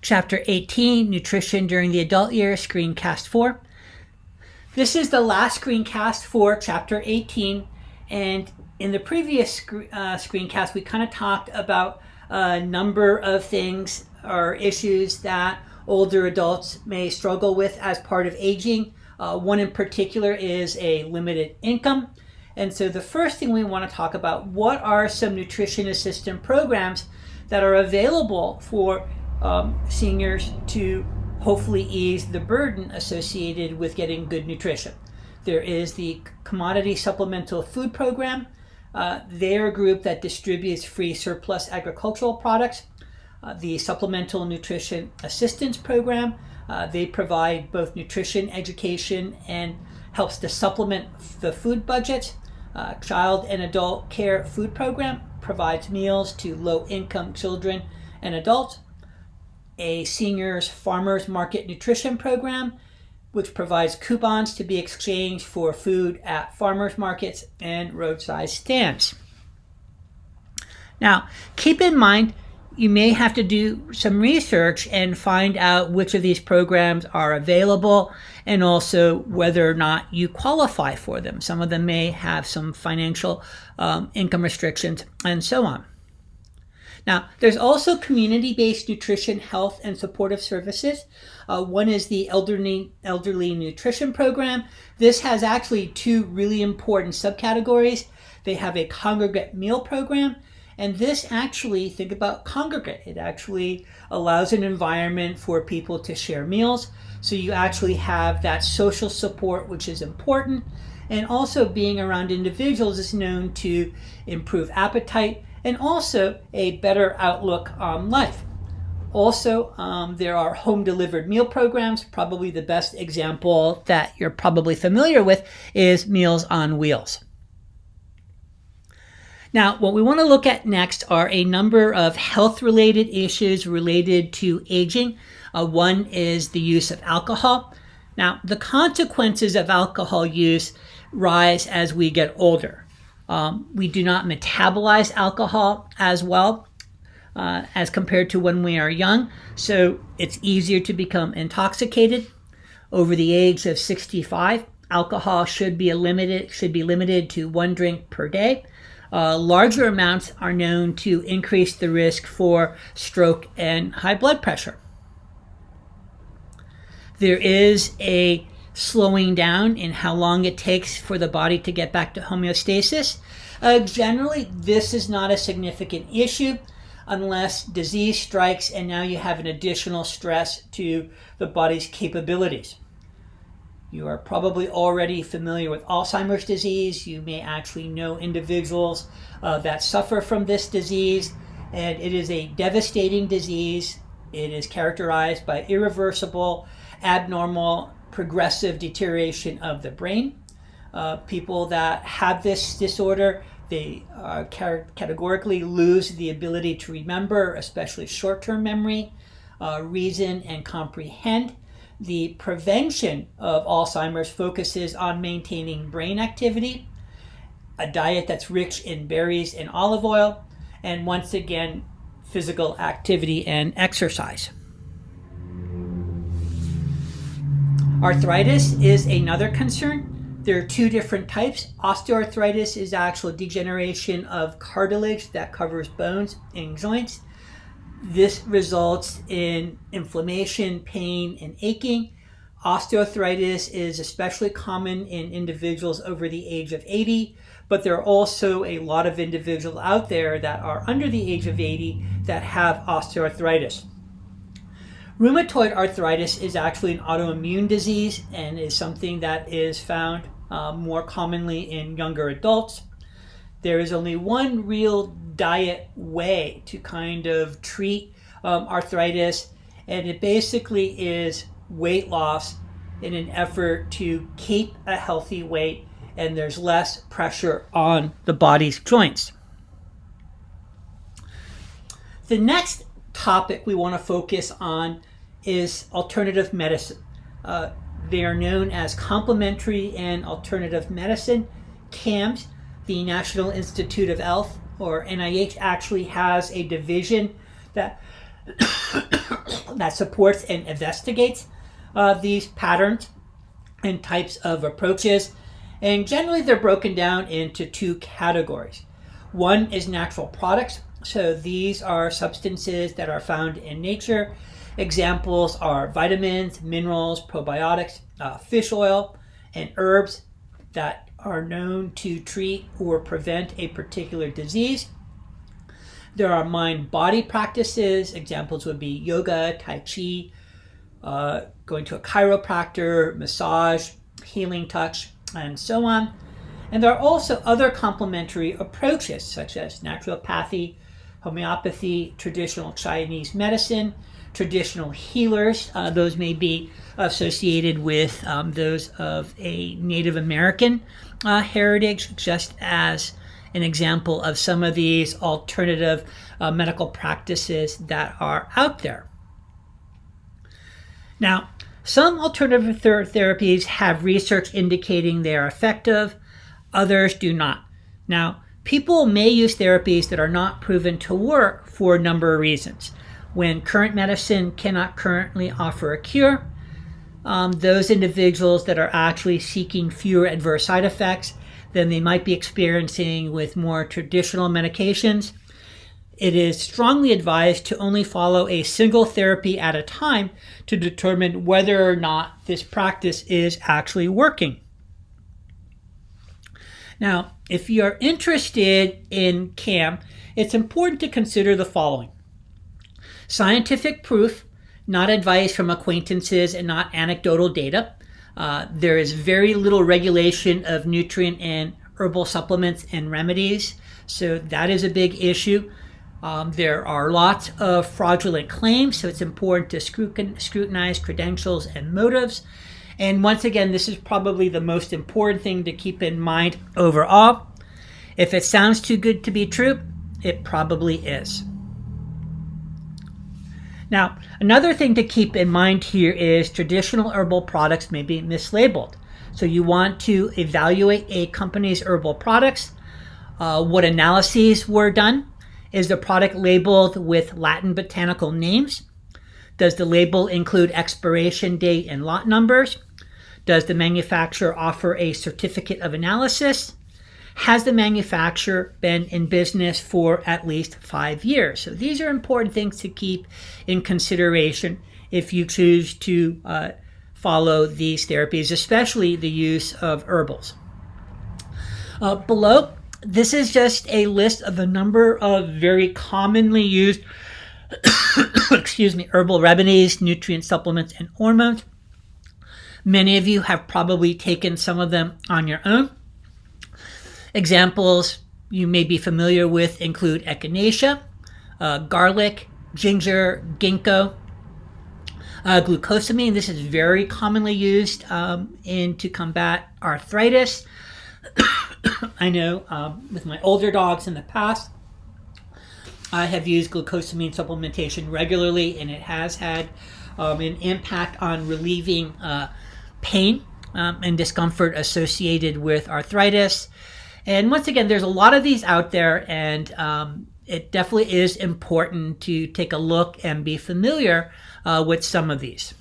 Chapter 18, Nutrition During the Adult Years, Screencast 4. This is the last screencast for Chapter 18, and in the previous screencast, we kind of talked about a number of things or issues that older adults may struggle with as part of aging. One in particular is a limited income. And so the first thing we want to talk about, what are some nutrition assistance programs that are available for seniors to hopefully ease the burden associated with getting good nutrition. There is the Commodity Supplemental Food Program. They're a group that distributes free surplus agricultural products. The Supplemental Nutrition Assistance Program. They provide both nutrition education and helps to supplement the food budget. Child and Adult Care Food Program provides meals to low-income children and adults. A Seniors Farmers Market Nutrition Program, which provides coupons to be exchanged for food at farmers markets and roadside stands. Now, keep in mind, you may have to do some research and find out which of these programs are available and also whether or not you qualify for them. Some of them may have some financial income restrictions and so on. Now, there's also community-based nutrition, health, and supportive services. One is the Elderly Nutrition Program. This has actually two really important subcategories. They have a congregate meal program, and this actually, think about congregate. It actually allows an environment for people to share meals. So you actually have that social support, which is important. And also being around individuals is known to improve appetite and also a better outlook on life. Also, there are home delivered meal programs. Probably the best example that you're probably familiar with is Meals on Wheels. Now, what we want to look at next are a number of health-related issues related to aging. One is the use of alcohol. Now, the consequences of alcohol use rise as we get older. We do not metabolize alcohol as well as compared to when we are young, so it's easier to become intoxicated. Over the age of 65, alcohol should be limited to 1 drink per day. Larger amounts are known to increase the risk for stroke and high blood pressure. There is a slowing down in how long it takes for the body to get back to homeostasis. Generally, this is not a significant issue unless disease strikes and now you have an additional stress to the body's capabilities. You are probably already familiar with Alzheimer's disease. You may actually know individuals that suffer from this disease, and it is a devastating disease. It is characterized by irreversible, abnormal, progressive deterioration of the brain. People that have this disorder, they categorically lose the ability to remember, especially short-term memory, reason, and comprehend. The prevention of Alzheimer's focuses on maintaining brain activity, a diet that's rich in berries and olive oil, and once again, physical activity and exercise. Arthritis is another concern. There are two different types. Osteoarthritis is actual degeneration of cartilage that covers bones and joints. This results in inflammation, pain, and aching. Osteoarthritis is especially common in individuals over the age of 80, but there are also a lot of individuals out there that are under the age of 80 that have osteoarthritis. Rheumatoid arthritis is actually an autoimmune disease and is something that is found more commonly in younger adults. There is only one real diet way to kind of treat arthritis, and it basically is weight loss in an effort to keep a healthy weight, and there's less pressure on the body's joints. The next topic we want to focus on is alternative medicine. They are known as complementary and alternative medicine, CAMs. The National Institute of Health, or NIH, actually has a division that that supports and investigates these patterns and types of approaches. And generally they're broken down into two categories. One is natural products. So these are substances that are found in nature. Examples are vitamins, minerals, probiotics, fish oil, and herbs that are known to treat or prevent a particular disease. There are mind-body practices. Examples would be yoga, tai chi, going to a chiropractor, massage, healing touch, and so on. And there are also other complementary approaches such as naturopathy, homeopathy, traditional Chinese medicine, traditional healers. Those may be associated with those of a Native American heritage, just as an example of some of these alternative medical practices that are out there. Now, some alternative therapies have research indicating they are effective, others do not. Now, people may use therapies that are not proven to work for a number of reasons. When current medicine cannot currently offer a cure, those individuals that are actually seeking fewer adverse side effects than they might be experiencing with more traditional medications, it is strongly advised to only follow a single therapy at a time to determine whether or not this practice is actually working. Now, if you're interested in CAM, it's important to consider the following. Scientific proof, not advice from acquaintances and not anecdotal data. There is very little regulation of nutrient and herbal supplements and remedies, so that is a big issue. There are lots of fraudulent claims, so it's important to scrutinize credentials and motives. And once again, this is probably the most important thing to keep in mind overall. If it sounds too good to be true, it probably is. Now, another thing to keep in mind here is traditional herbal products may be mislabeled. So you want to evaluate a company's herbal products. What analyses were done? Is the product labeled with Latin botanical names? Does the label include expiration date and lot numbers? Does the manufacturer offer a certificate of analysis? Has the manufacturer been in business for at least 5 years? So these are important things to keep in consideration if you choose to follow these therapies, especially the use of herbals. Below, this is just a list of a number of very commonly used herbal remedies, nutrient supplements, and hormones. Many of you have probably taken some of them on your own. Examples you may be familiar with include echinacea, garlic, ginger, ginkgo, glucosamine. This is very commonly used to combat arthritis. I know with my older dogs in the past, I have used glucosamine supplementation regularly, and it has had an impact on relieving pain and discomfort associated with arthritis. And once again, there's a lot of these out there, and it definitely is important to take a look and be familiar with some of these.